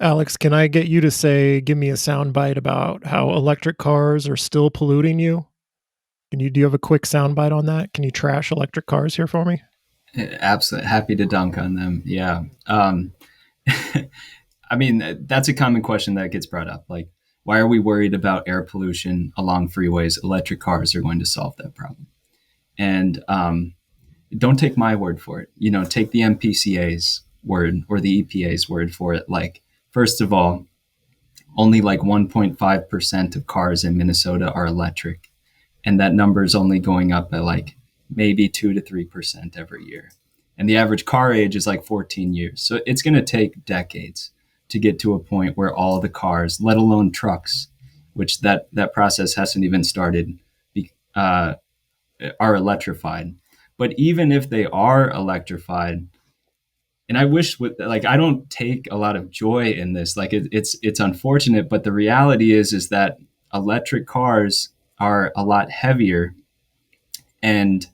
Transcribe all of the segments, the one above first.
Alex, can I get you to give me a soundbite about how electric cars are still polluting you? Do you have a quick soundbite on that? Can you trash electric cars here for me? Absolutely happy to dunk on them. Yeah. I mean, that's a common question that gets brought up. Like, why are we worried about air pollution along freeways? Electric cars are going to solve that problem. And don't take my word for it. Take the MPCA's word or the EPA's word for it. Like, first of all, only like 1.5% of cars in Minnesota are electric. And that number is only going up at like maybe 2 to 3% every year. And the average car age is like 14 years. So it's going to take decades to get to a point where all the cars, let alone trucks, which that process hasn't even started, uh, are electrified. But even if they are electrified, and I wish I don't take a lot of joy in this. Like it's unfortunate, but the reality is that electric cars are a lot heavier, and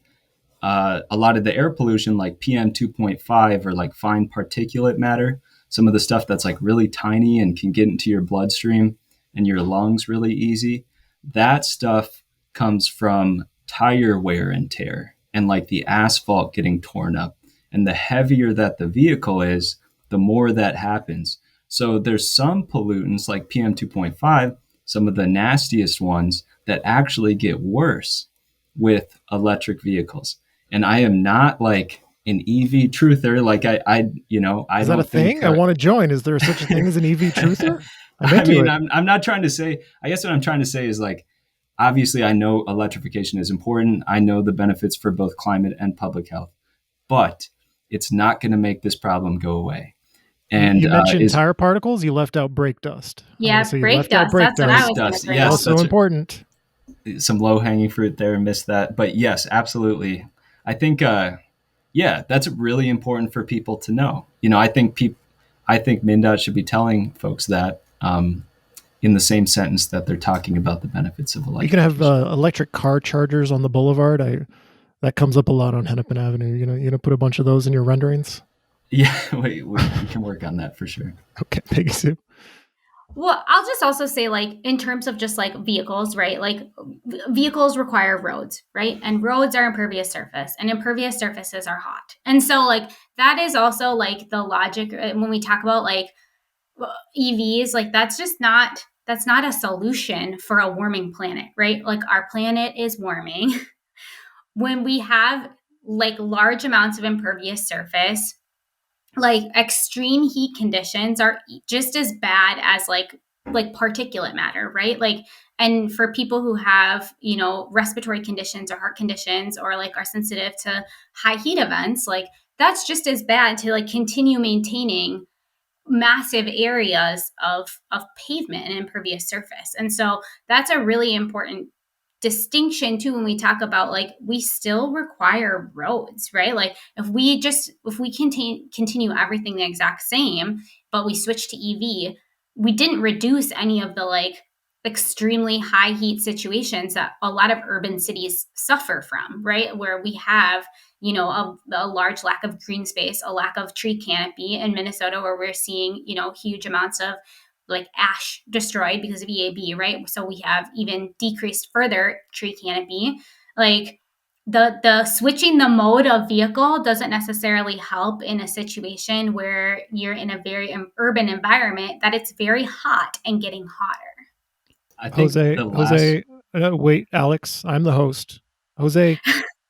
a lot of the air pollution, like PM 2.5 or like fine particulate matter, some of the stuff that's like really tiny and can get into your bloodstream and your lungs really easy, that stuff comes from tire wear and tear and like the asphalt getting torn up. And the heavier that the vehicle is, the more that happens. So there's some pollutants like PM 2.5, some of the nastiest ones that actually get worse with electric vehicles. And I am not like an EV truther. Like I Is that a don't think thing? I want to join. Is there such a thing as an EV truther? I'm I into mean, it. I'm not trying to say, I guess what I'm trying to say is like, obviously I know electrification is important. I know the benefits for both climate and public health, but it's not going to make this problem go away. And You mentioned tire particles. You left out brake dust. I want to Yeah, say you brake left out dust. brake That's what I dust. was going to bring Yes, up. Also important. Some low hanging fruit there. Missed that, but yes, absolutely. I think, yeah, that's really important for people to know. I think MnDOT should be telling folks that in the same sentence that they're talking about the benefits of You can have electrification. electric car chargers on the boulevard. That comes up a lot on Hennepin Avenue. You know, put a bunch of those in your renderings. Yeah, we can work on that for sure. Okay, thank you, Sue. Well, I'll just also say, like, in terms of just like vehicles, right? Like, vehicles require roads, right? And roads are impervious surface, and impervious surfaces are hot. And so, like, that is also like the logic when we talk about like EVs, like, that's not a solution for a warming planet, right? Like, our planet is warming. When we have like large amounts of impervious surface, like extreme heat conditions are just as bad as like particulate matter, right? Like, and for people who have, you know, respiratory conditions or heart conditions or like are sensitive to high heat events, like that's just as bad to like continue maintaining massive areas of pavement and impervious surface. And so that's a really important distinction too when we talk about like we still require roads, right? Like if we continue everything the exact same but we switch to EV, we didn't reduce any of the like extremely high heat situations that a lot of urban cities suffer from, right? Where we have, you know, a large lack of green space, a lack of tree canopy in Minnesota, where we're seeing, you know, huge amounts of like ash destroyed because of EAB, right? So we have even decreased further tree canopy. Like the switching the mode of vehicle doesn't necessarily help in a situation where you're in a very urban environment that it's very hot and getting hotter. I think the last. Jose, wait, Alex, I'm the host. Jose,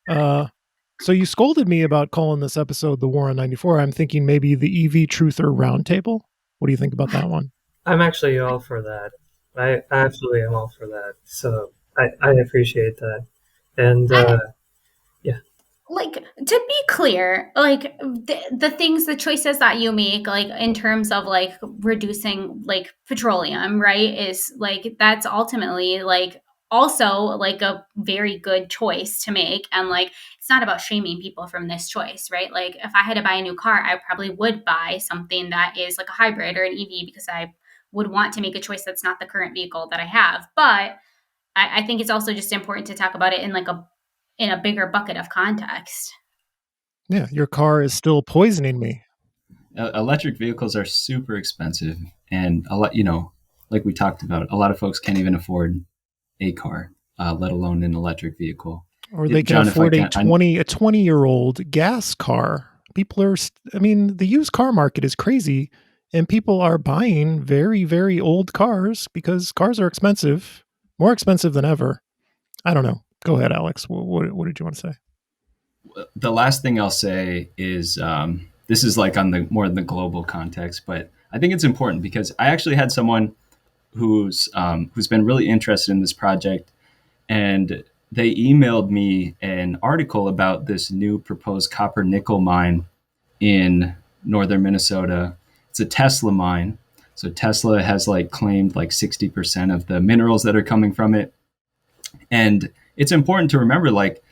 so you scolded me about calling this episode "The War on '94." I'm thinking maybe the EV Truther Roundtable. What do you think about that one? I'm actually all for that. I absolutely am all for that. So I appreciate that. And yeah. Like, to be clear, like the things, the choices that you make, like in terms of like reducing like petroleum, right, is like that's ultimately like also like a very good choice to make. And like it's not about shaming people from this choice, right? Like if I had to buy a new car, I probably would buy something that is like a hybrid or an EV because I would want to make a choice that's not the current vehicle that I have. But I think it's also just important to talk about it in like in a bigger bucket of context. Yeah, your car is still poisoning me. Electric vehicles are super expensive, and a lot, like we talked about, a lot of folks can't even afford a car, let alone an electric vehicle. Or they can John, if I afford a can, 20-year-old gas car. People are, I mean, the used car market is crazy, and people are buying very, very old cars because cars are expensive, more expensive than ever. I don't know. Go ahead, Alex. What did you want to say? the last thing I'll say is this is like on the more in the global context, but I think it's important because I actually had someone who's been really interested in this project, and they emailed me an article about this new proposed copper nickel mine in northern Minnesota. It's a Tesla mine. So Tesla has like claimed like 60% of the minerals that are coming from it. And it's important to remember, like,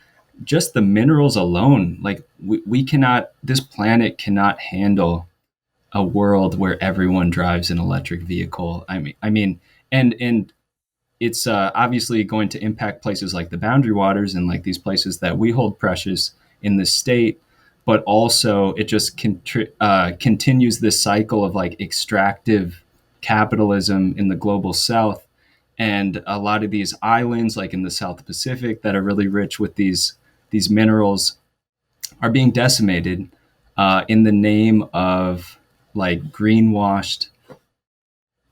just the minerals alone, like we cannot, this planet cannot handle a world where everyone drives an electric vehicle. And it's obviously going to impact places like the Boundary Waters and like these places that we hold precious in the state, but also it just continues this cycle of like extractive capitalism in the global South, and a lot of these islands, like in the South Pacific, that are really rich with these minerals, are being decimated in the name of like greenwashed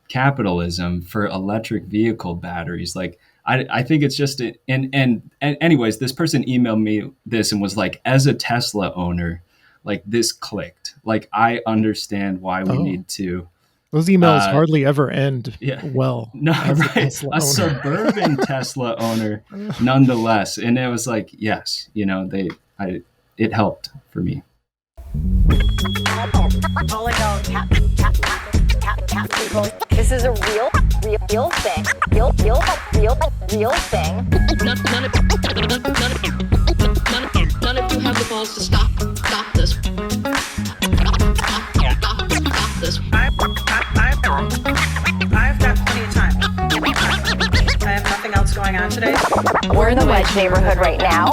capitalism for electric vehicle batteries. Like I think it's just and anyways, this person emailed me this and was like, as a Tesla owner, like this clicked. Like I understand why we need to. Those emails hardly ever end well. No, right. A suburban Tesla owner, nonetheless. And it was like, yes, it helped for me. This is a real thing. Real thing. None of you have the balls to stop this. Stop this. I've got plenty of time. I have nothing else going on today. We're in the wedge neighborhood right now.